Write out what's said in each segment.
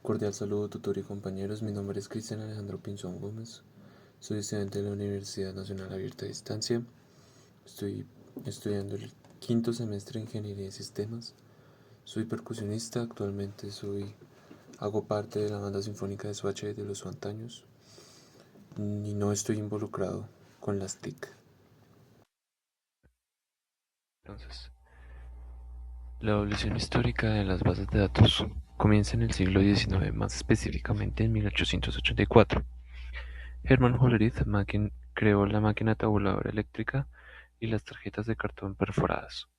Cordial saludo, tutor y compañeros. Mi nombre es Cristian Alejandro Pinzón Gómez. Soy estudiante de la Universidad Nacional Abierta a Distancia. Estoy estudiando el quinto semestre de Ingeniería de Sistemas. Soy percusionista. Actualmente hago parte de la banda sinfónica de Soacha de los Antaños y no estoy involucrado con las TIC. Entonces, la evolución histórica de las bases de datos comienza en el siglo XIX, más específicamente en 1884. Hermann Hollerith creó la máquina tabuladora eléctrica y las tarjetas de cartón perforadas.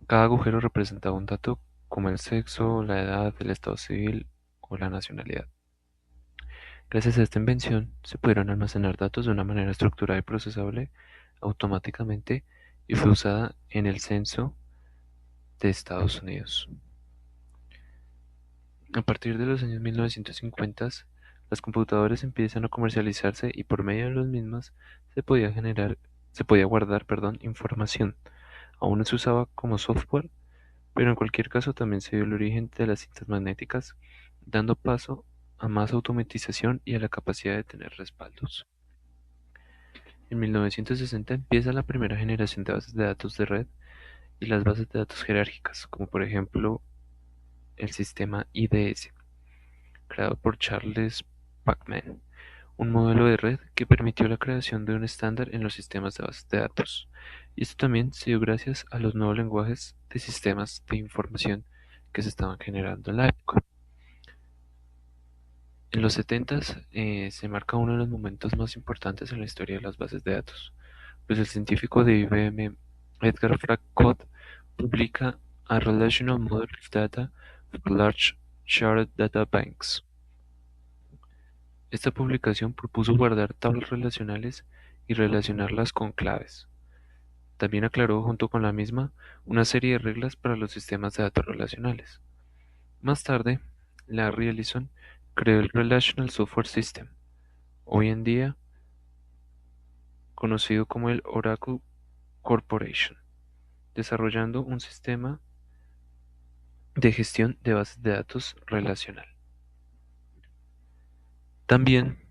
Cada agujero representaba un dato como el sexo, la edad, el estado civil o la nacionalidad. Gracias a esta invención, se pudieron almacenar datos de una manera estructurada y procesable automáticamente y fue usada en el censo de Estados Unidos. A partir de los años 1950, las computadoras empiezan a comercializarse y por medio de las mismas se podía guardar, información. Aún no se usaba como software, pero en cualquier caso también se dio el origen de las cintas magnéticas, dando paso a más automatización y a la capacidad de tener respaldos. En 1960 empieza la primera generación de bases de datos de red y las bases de datos jerárquicas, como por ejemplo el sistema IDS, creado por Charles Pacman, un modelo de red que permitió la creación de un estándar en los sistemas de bases de datos. Y esto también se dio gracias a los nuevos lenguajes de sistemas de información que se estaban generando en la época. En los 70 se marca uno de los momentos más importantes en la historia de las bases de datos, pues el científico de IBM, Edgar Flackcott, publica A Relational Model of Data for Large Shared Data Banks. Esta publicación propuso guardar tablas relacionales y relacionarlas con claves. También aclaró junto con la misma una serie de reglas para los sistemas de datos relacionales. Más tarde, Larry Ellison creó el Relational Software System, hoy en día conocido como el Oracle Corporation, desarrollando un sistema de gestión de bases de datos relacional. También,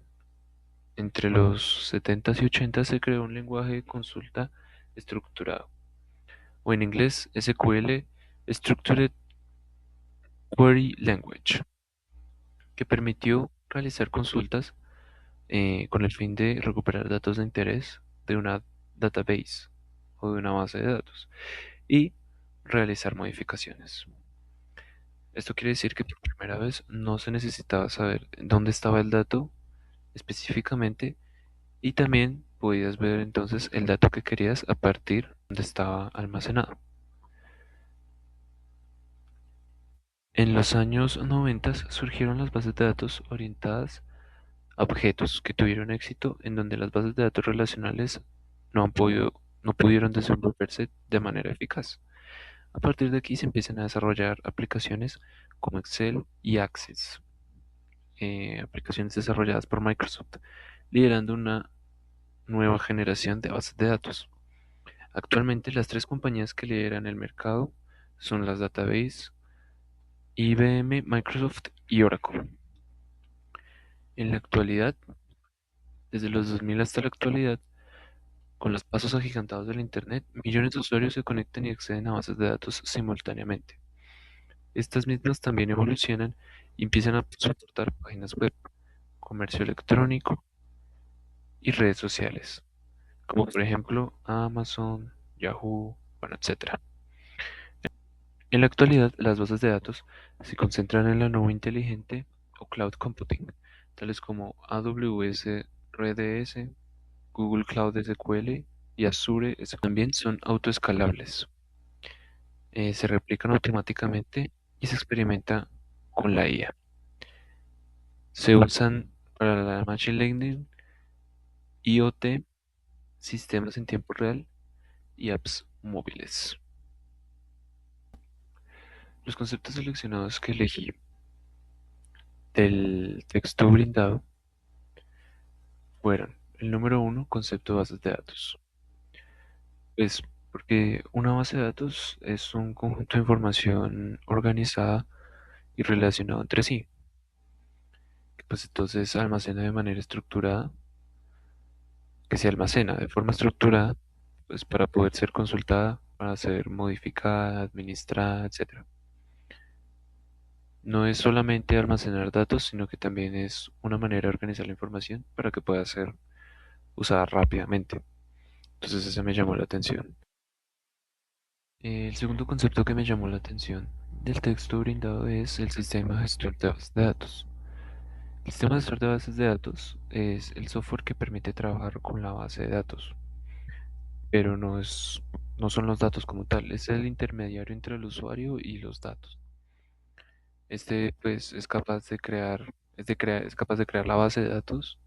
entre los 70 y 80 se creó un lenguaje de consulta estructurado, o en inglés SQL, Structured Query Language, que permitió realizar consultas con el fin de recuperar datos de interés de una database o de una base de datos y realizar modificaciones. Esto quiere decir que por primera vez no se necesitaba saber dónde estaba el dato específicamente y también podías ver entonces el dato que querías a partir de donde estaba almacenado. En los años 90 surgieron las bases de datos orientadas a objetos que tuvieron éxito en donde las bases de datos relacionales no pudieron desenvolverse de manera eficaz. A partir de aquí se empiezan a desarrollar aplicaciones como Excel y Access, aplicaciones desarrolladas por Microsoft, liderando una nueva generación de bases de datos. Actualmente las tres compañías que lideran el mercado son las Database, IBM, Microsoft y Oracle. En la actualidad, desde los 2000 hasta la actualidad, con los pasos agigantados del Internet, millones de usuarios se conectan y acceden a bases de datos simultáneamente. Estas mismas también evolucionan y empiezan a soportar páginas web, comercio electrónico y redes sociales, como por ejemplo Amazon, Yahoo, bueno, etcétera. En la actualidad, las bases de datos se concentran en la nube inteligente o cloud computing, tales como AWS RDS, Google Cloud SQL y Azure SQL. También son autoescalables, se replican automáticamente y se experimenta con la IA. Se usan para la Machine Learning, IoT, sistemas en tiempo real y apps móviles. Los conceptos seleccionados que elegí del texto brindado fueron el número uno, concepto de bases de datos. Pues porque una base de datos es un conjunto de información organizada y relacionada entre sí. pues entonces almacena de manera estructurada, que se almacena de forma estructurada, pues para poder ser consultada, para ser modificada, administrada, etcétera. No es solamente almacenar datos, sino que también es una manera de organizar la información para que pueda ser usada rápidamente. Entonces ese me llamó la atención. El segundo concepto que me llamó la atención del texto brindado es el sistema gestor de bases de datos. El sistema gestor de bases de datos es el software que permite trabajar con la base de datos, pero no son los datos como tal, es el intermediario entre el usuario y los datos. Este pues es capaz de es capaz de crear la base de datos,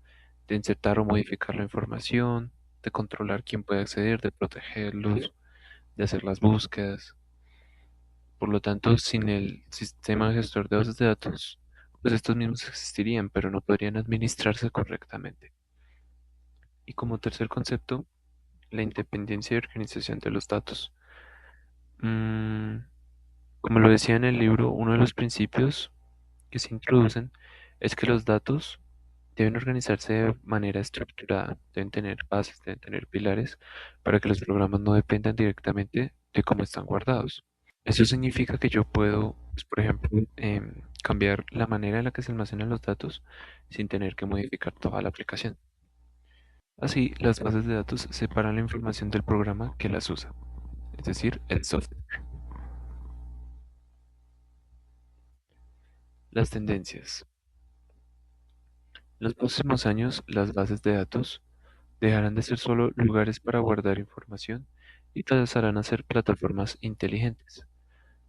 de insertar o modificar la información, de controlar quién puede acceder, de protegerlos, de hacer las búsquedas. Por lo tanto, sin el sistema gestor de bases de datos, pues estos mismos existirían, pero no podrían administrarse correctamente. Y como tercer concepto, la independencia y organización de los datos. Mm, como lo decía en el libro, uno de los principios que se introducen es que los datos deben organizarse de manera estructurada, deben tener bases, deben tener pilares para que los programas no dependan directamente de cómo están guardados. Eso significa que yo puedo, pues, por ejemplo, cambiar la manera en la que se almacenan los datos sin tener que modificar toda la aplicación. Así, las bases de datos separan la información del programa que las usa, es decir, el software. Las tendencias. En los próximos años, las bases de datos dejarán de ser solo lugares para guardar información y pasarán a ser plataformas inteligentes,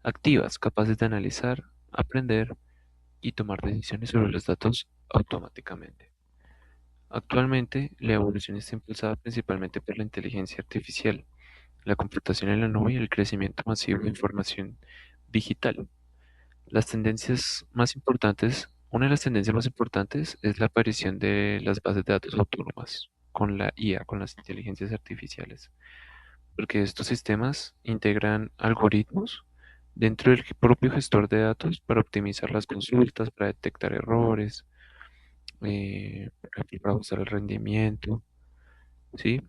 activas, capaces de analizar, aprender y tomar decisiones sobre los datos automáticamente. Actualmente, la evolución está impulsada principalmente por la inteligencia artificial, la computación en la nube y el crecimiento masivo de información digital. Las tendencias más importantes, una de las tendencias más importantes es la aparición de las bases de datos autónomas con la IA, con las inteligencias artificiales, porque estos sistemas integran algoritmos dentro del propio gestor de datos para optimizar las consultas, para detectar errores, por ejemplo, para ajustar el rendimiento, ¿sí?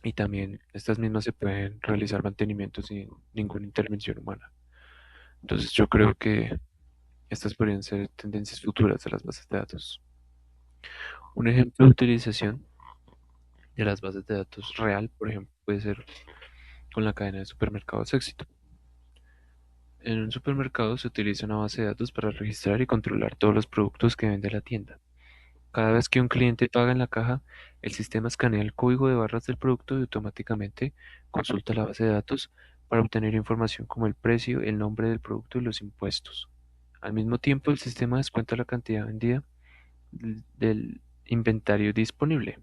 Y también estas mismas se pueden realizar mantenimiento sin ninguna intervención humana. Entonces yo creo que estas podrían ser tendencias futuras de las bases de datos. Un ejemplo de utilización de las bases de datos real, por ejemplo, puede ser con la cadena de supermercados Éxito. En un supermercado se utiliza una base de datos para registrar y controlar todos los productos que vende la tienda. Cada vez que un cliente paga en la caja, el sistema escanea el código de barras del producto y automáticamente consulta la base de datos para obtener información como el precio, el nombre del producto y los impuestos. Al mismo tiempo, el sistema descuenta la cantidad vendida del inventario disponible.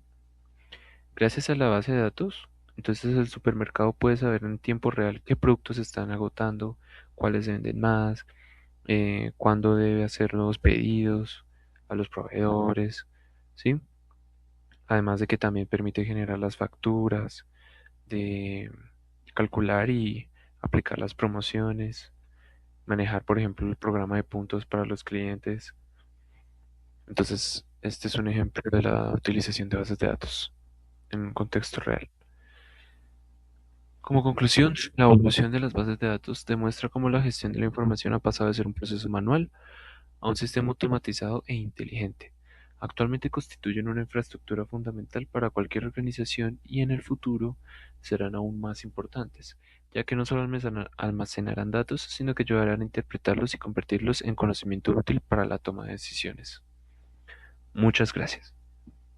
Gracias a la base de datos, entonces el supermercado puede saber en tiempo real qué productos se están agotando, cuáles se venden más, cuándo debe hacer nuevos pedidos a los proveedores, ¿sí? Además de que también permite generar las facturas, de calcular y aplicar las promociones, manejar, por ejemplo, el programa de puntos para los clientes. Entonces, este es un ejemplo de la utilización de bases de datos en un contexto real. Como conclusión, la evolución de las bases de datos demuestra cómo la gestión de la información ha pasado de ser un proceso manual a un sistema automatizado e inteligente. Actualmente constituyen una infraestructura fundamental para cualquier organización y en el futuro serán aún más importantes, ya que no solo almacenarán datos, sino que ayudarán a interpretarlos y convertirlos en conocimiento útil para la toma de decisiones. Muchas gracias.